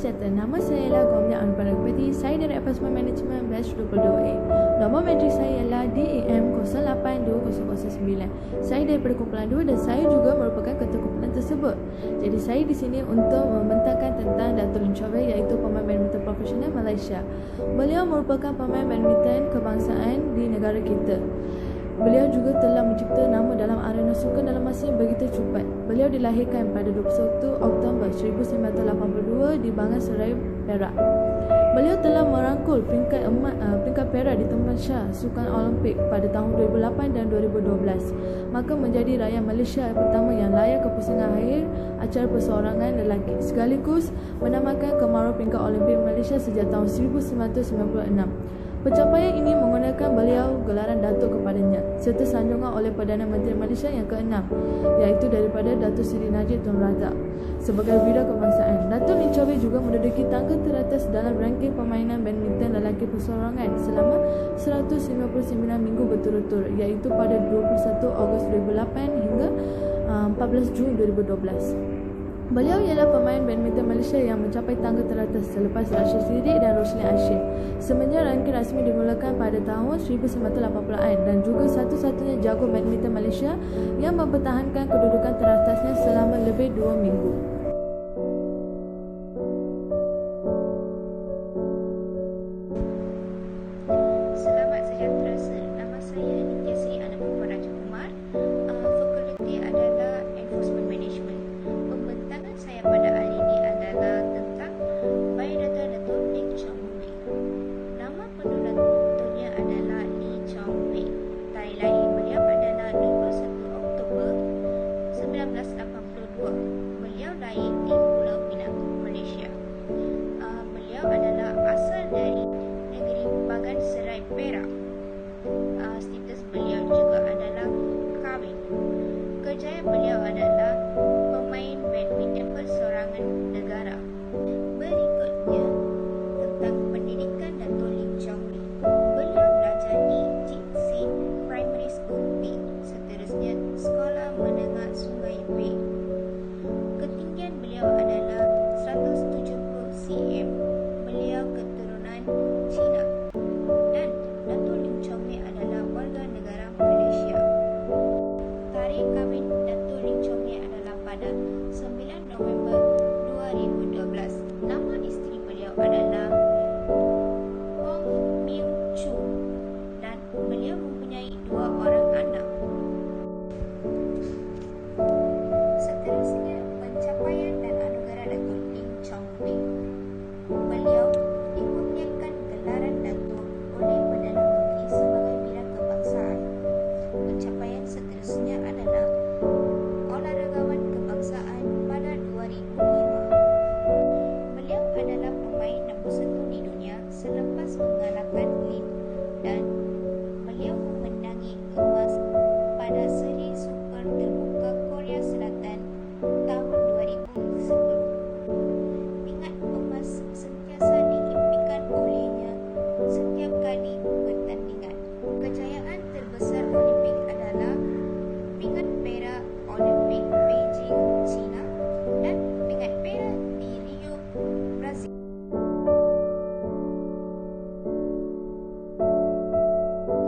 sejahtera, nama saya ialah Gomya Anupradipati. Saya dari Apartment Management Batch 22A. Nombor matrik saya ialah DAM 082009. Saya daripada kumpulan 2 dan saya juga merupakan ketua kumpulan tersebut. Jadi saya di sini untuk membentangkan tentang Dato' Lim Chong Wei, iaitu pemain badminton profesional Malaysia. Beliau merupakan pemain badminton kebangsaan di negara kita. Beliau juga telah mencipta nama dalam arena sukan dalam masa yang begitu cepat. Beliau dilahirkan pada 21 Oktober 1982 di Bangan Serai, Perak. Beliau telah merangkul peringkat perak di Temasya Sukan Olimpik pada tahun 2008 dan 2012, maka menjadi rakyat Malaysia pertama yang layak ke pusingan akhir acara perseorangan lelaki, sekaligus menamakan kemarau peringkat Olimpik Malaysia sejak tahun 1996. Pencapaian ini menggunakan beliau gelaran Datuk kepadanya serta sanjungan oleh Perdana Menteri Malaysia yang ke-6, iaitu daripada Datuk Seri Najib Tun Razak sebagai bidang kebangsaan. Dato' Lim Chong Wei juga menduduki tangga teratas dalam rangkaian permainan badminton lelaki perseorangan selama 159 minggu berturut-turut, iaitu pada 21 Ogos 2008 hingga 14 Jun 2012. Beliau ialah pemain badminton Malaysia yang mencapai tangga teratas selepas Rashid Siddiq dan Roslin Ashid. Semenjak rangkaian rasmi dimulakan pada tahun 1980-an dan juga satu-satunya jago badminton Malaysia yang mempertahankan kedudukan teratasnya selama lebih 2 minggu. Selamat sejahtera, nama saya Nitya Sri Anupama Raja Kumar. Fakulti adalah Enforcement Management. Pembentangan saya pada hari ini adalah tentang Biodata Dato' Lim Chong Wei. Nama penuh Dato'-nya adalah Lim Chong Wei. Tarikh lahir beliau adalah 21 Oktober 1982. Beliau lahir di Pulau Pinang, Malaysia. Beliau adalah asal dari negeri Bangan Serai, Perak. Status beliau juga adalah kahwin. Kejayaan beliau adalah pemain badminton perseorangan negara. Berikutnya tentang pendidikan Dato' Lim Chong Wei. Beliau belajar di Cik Sin Primary School B, seterusnya Sekolah Menengah Sungai B. Ketinggian beliau adalah 170 cm. Beliau keturunan Cina dan Dato' Lim Chong Wei adalah warga negara Malaysia. Tarikh kahwin Dato' Lim Chong Wei adalah pada 9 November 2012. Nama isteri beliau adalah Hong Miu Chu dan beliau mempunyai 2 orang anak. Seterusnya, pencapaian dan anugerah Dato' Lim Chong Wei. Beliau dikurniakan gelaran Datuk oleh Perdana Menteri sebagai bidang kebangsaan. Pencapaian seterusnya adalah olahragawan kebangsaan pada 2005. Beliau adalah pemain nombor 1 di dunia selepas mengalahkan Lim, dan beliau memenangi emas pada Seri Super Terbuka Korea Selatan tahun 2010. Pingat emas sentiasa diimpikan olehnya setiap kali pertandingan. Kejayaan terbesar Olimpik adalah pingat perak Olimpik Beijing, China dan pingat perak di Rio, Brazil.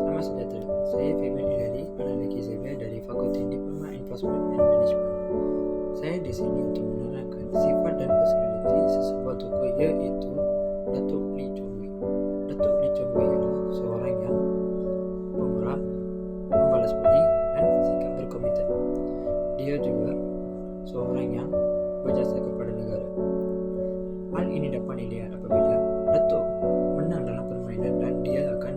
Selamat sejahtera, saya Fabian Hilary, anak lelaki Xavier dari Fakulti Diploma Enforcement and Management. Saya di sini untuk menerangkan sifat dan personaliti sesebuah tokoh, iaitu Dato' Lim Chong Wei. Dato' Lim Chong Wei adalah seorang yang pemurah, membalas budi dan sikap berkomitmen. Dia juga seorang yang berjasa kepada negara. Hal ini dapat dilihat apabila Dato' menang dalam permainan dan dia akan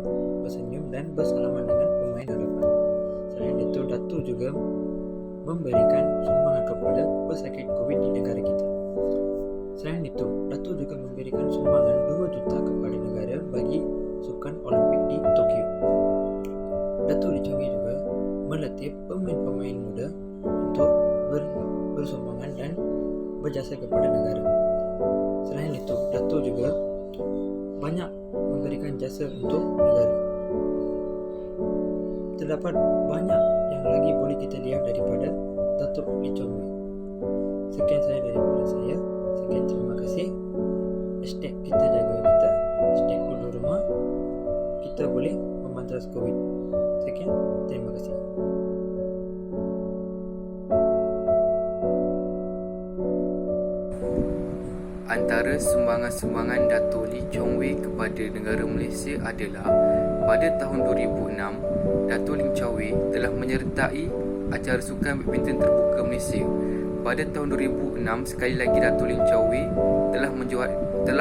bersenyum dan bersalaman dengan pemain hadapan. Selain itu, Dato' juga memberikan sumbangan kepada pesakit COVID di negara kita. Selain itu, Dato' juga memberikan sumbangan 2 juta kepada negara bagi Sukan Olimpik di Tokyo. Dato' Lim Chong Wei juga melatih pemain-pemain muda untuk bersumbangan dan berjasa kepada negara. Selain itu, Dato' juga banyak memberikan jasa untuk negara. Terdapat banyak yang lagi boleh kita lihat daripada Dato' Lim Chong Wei. Sekian saya daripada saya. Sekian, terima kasih. Hashtag kita jaga kita, hashtag duduk rumah, kita boleh memantras COVID. Sekian, terima kasih. Antara sumbangan-sumbangan Dato' Lee Chong Wei kepada negara Malaysia adalah pada tahun 2006, Dato' Lee Chong Wei telah menyertai acara sukan badminton terbuka Malaysia. Pada tahun 2006, sekali lagi Dato' Lee Chong Wei telah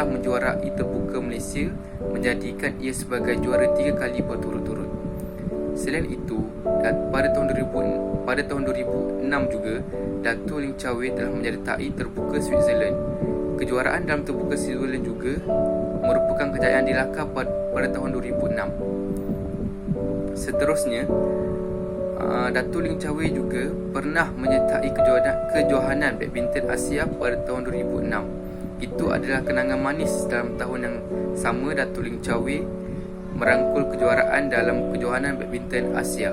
menjuarai terbuka Malaysia, menjadikan ia sebagai juara 3 kali berturut-turut. Selain itu, pada tahun 2006 juga, Dato' Lee Chong Wei telah menyertai terbuka Switzerland. Kejuaraan dalam terbuka Switzerland juga merupakan kejayaan dilakar pada tahun 2006. Seterusnya, Dato' Lee Chong Wei juga pernah menyertai kejohanan badminton Asia pada tahun 2006. Itu adalah kenangan manis dalam tahun yang sama Dato' Lee Chong Wei merangkul kejuaraan dalam kejohanan badminton Asia.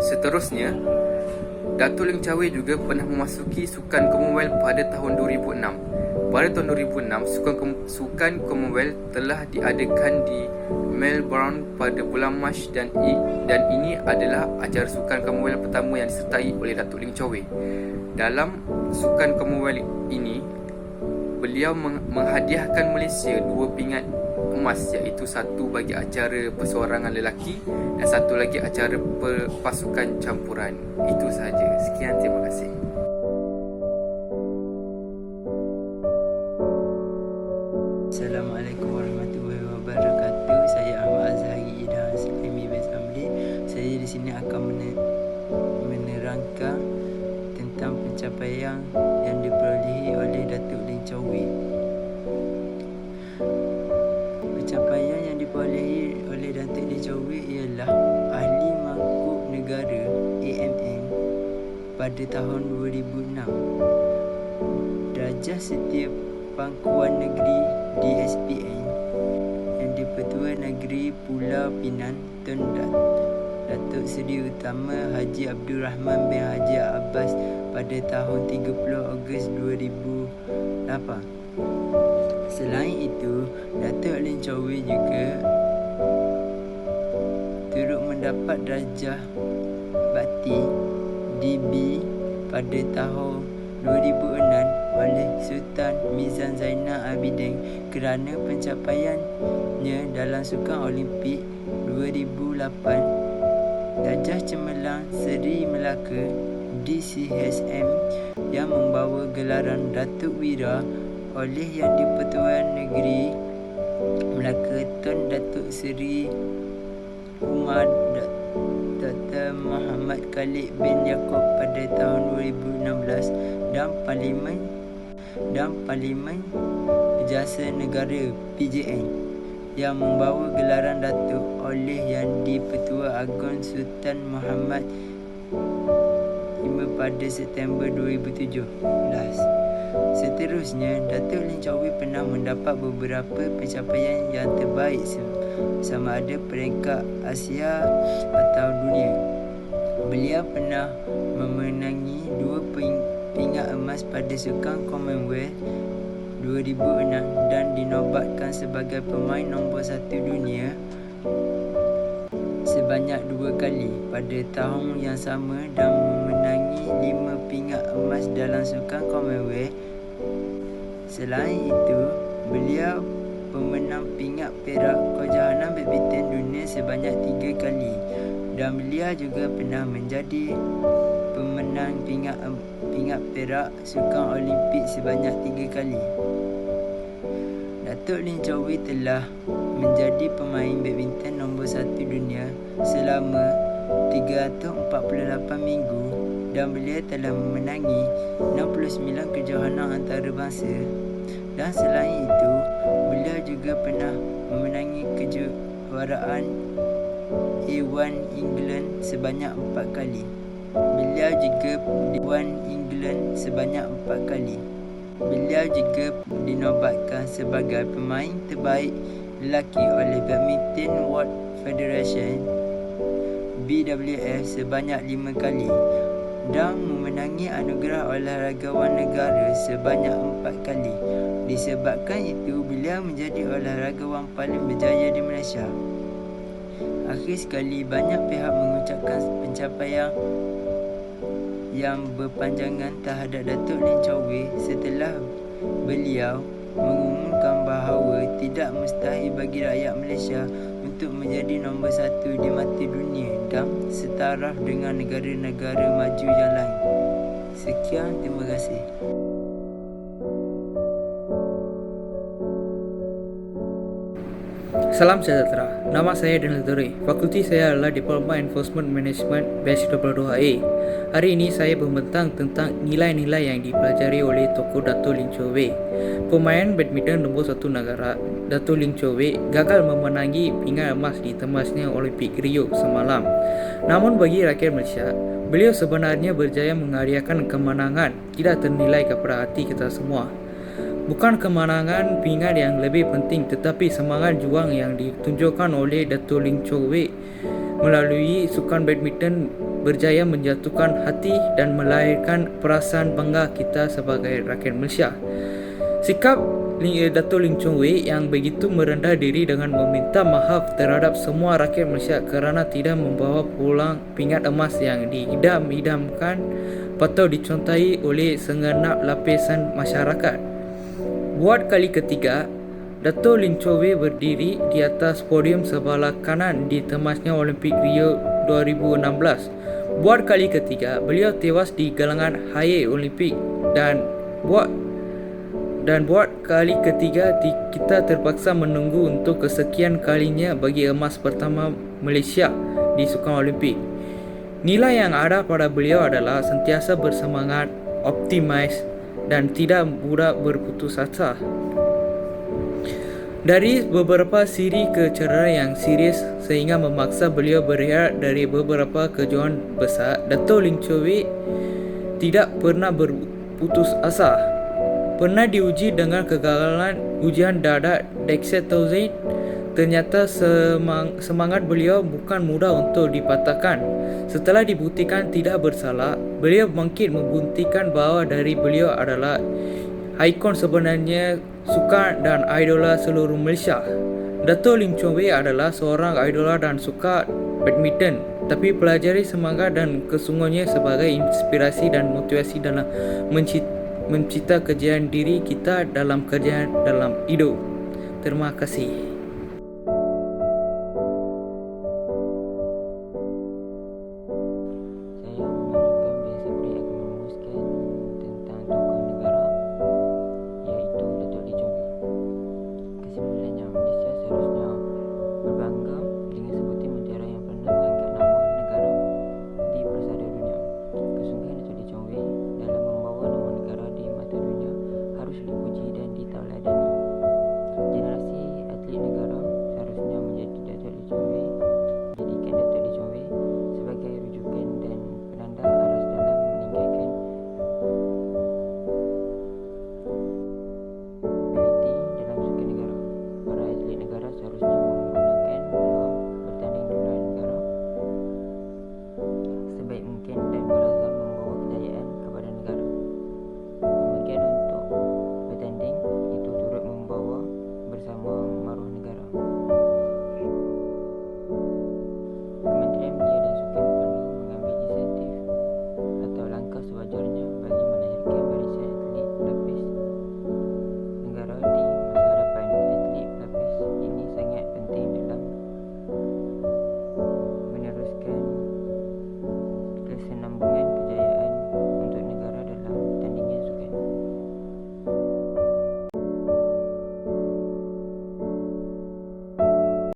Seterusnya, Dato' Lee Chong Wei juga pernah memasuki Sukan Commonwealth pada tahun 2006. Pada tahun 2006, Sukan Commonwealth telah diadakan di Melbourne pada bulan Mac dan ini adalah acara Sukan Commonwealth pertama yang disertai oleh Dato' Lee Chong Wei. Dalam Sukan Commonwealth ini, beliau menghadiahkan Malaysia 2 pingat emas, iaitu satu bagi acara perseorangan lelaki dan satu lagi acara pasukan campuran. Itu sahaja. Sekian, terima kasih. Assalamualaikum warahmatullahi wabarakatuh. Saya Ahmad Azhari Idham Sulemi bin Samli. Saya di sini akan menerangkan tentang pencapaian yang diperolehi oleh Dato' Lee Chong Wei. Pencapaian yang diperolehi oleh Dato' Lee Chong Wei ialah Ahli Mangkuk Negara AMN pada tahun 2006, Darjah Setia Pangkuan Negeri DSPN yang di-Pertua Negeri Pulau Pinang Tun Datuk Seri Utama Haji Abdul Rahman bin Haji Abbas pada tahun 30 Ogos 2008. Selain itu, Dato' Lee Chong Wei juga turut mendapat darjah Bakti DB pada tahun 2006 oleh Sultan Mizan Zainal Abidin kerana pencapaiannya dalam Sukan Olimpik 2008, Darjah Cemerlang Seri Melaka DCHM yang membawa gelaran Datuk Wira oleh Yang di-Pertuan Negeri Melaka Tun Datuk Seri Umar Dr. Muhammad Khalid bin Yaakob pada tahun 2016 dan Parlimen Jasa Negara PJN yang membawa gelaran Datuk oleh Yang di-Pertua Agong Sultan Muhammad pada September 2017. Seterusnya, Dato' Lee Chong Wei pernah mendapat beberapa pencapaian yang terbaik sama ada peringkat Asia atau dunia. Beliau pernah memenangi 2 pingat emas pada Sukan Commonwealth 2006 dan dinobatkan sebagai pemain nombor 1 dunia sebanyak 2 kali pada tahun yang sama dan memenangi 5 pingat emas dalam Sukan Commonwealth. Selain itu, beliau pemenang pingat perak kejohanan badminton dunia sebanyak 3 kali dan beliau juga pernah menjadi pemenang pingat perak Sukan Olimpik sebanyak 3 kali. Dato' Lee Chong Wei telah menjadi pemain badminton nombor 1 dunia selama 348 minggu dan beliau telah memenangi 69 kejohanan antarabangsa. Dan selain itu, beliau juga pernah memenangi kejuaraan A1 England sebanyak 4 kali. Beliau juga A1 England sebanyak 4 kali. Beliau juga dinobatkan sebagai pemain terbaik lelaki oleh Badminton World Federation BWF sebanyak 5 kali dan memenangi anugerah olahragawan negara sebanyak 4 kali. Disebabkan itu, beliau menjadi olahragawan paling berjaya di Malaysia. Akhir sekali, banyak pihak mengucapkan pencapaian yang berpanjangan terhadap Datuk Lim Chau Wei setelah beliau mengumumkan bahawa tidak mustahil bagi rakyat Malaysia untuk menjadi nombor 1 di mata dunia dan setaraf dengan negara-negara maju yang lain. Sekian, terima kasih. Salam sejahtera, nama saya Daniel Dore. Fakulti saya adalah Diploma Enforcement Management Batch 22A. Hari ini saya membentang tentang nilai-nilai yang dipelajari oleh tokoh Dato' Lim Chau Wei. Pemain badminton nombor 1 negara, Dato' Lim Chau Wei gagal memenangi pingat emas di temasnya Olimpik Rio semalam. Namun bagi rakyat Malaysia, beliau sebenarnya berjaya menghadiahkan kemenangan tidak ternilai kepada hati kita semua. Bukan kemenangan pingat yang lebih penting, tetapi semangat juang yang ditunjukkan oleh Dato' Lim Chau Wei melalui sukan badminton berjaya menjatuhkan hati dan melahirkan perasaan bangga kita sebagai rakyat Malaysia. Sikap Dato' Lim Chau Wei yang begitu merendah diri dengan meminta maaf terhadap semua rakyat Malaysia kerana tidak membawa pulang pingat emas yang diidam-idamkan patut dicontohi oleh segenap lapisan masyarakat. Buat kali ketiga, Dato' Lim Chau Wei berdiri di atas podium sebelah kanan di temasnya Olimpik Rio 2016. Buat kali ketiga, beliau tewas di galangan air Olimpik dan buat kali ketiga kita terpaksa menunggu untuk kesekian kalinya bagi emas pertama Malaysia di sukan Olimpik. Nilai yang ada pada beliau adalah sentiasa bersemangat, optimis dan tidak mudah berputus asa. Dari beberapa siri kecederaan yang serius sehingga memaksa beliau berehat dari beberapa kejuaraan besar, Dato' Lim Chau Wei tidak pernah berputus asa. Pernah diuji dengan kegagalan ujian dadak Dexet 1000. Ternyata semangat beliau bukan mudah untuk dipatahkan. Setelah dibuktikan tidak bersalah, beliau bangkit membuktikan bahawa dari beliau adalah ikon sebenarnya sukan dan idola seluruh Malaysia. Dato' Lim Chau Wei adalah seorang idola dan suka badminton, tapi pelajari semangat dan kesungguhannya sebagai inspirasi dan motivasi dalam mencipta kejayaan diri kita dalam kerjaan dalam hidup. Terima kasih.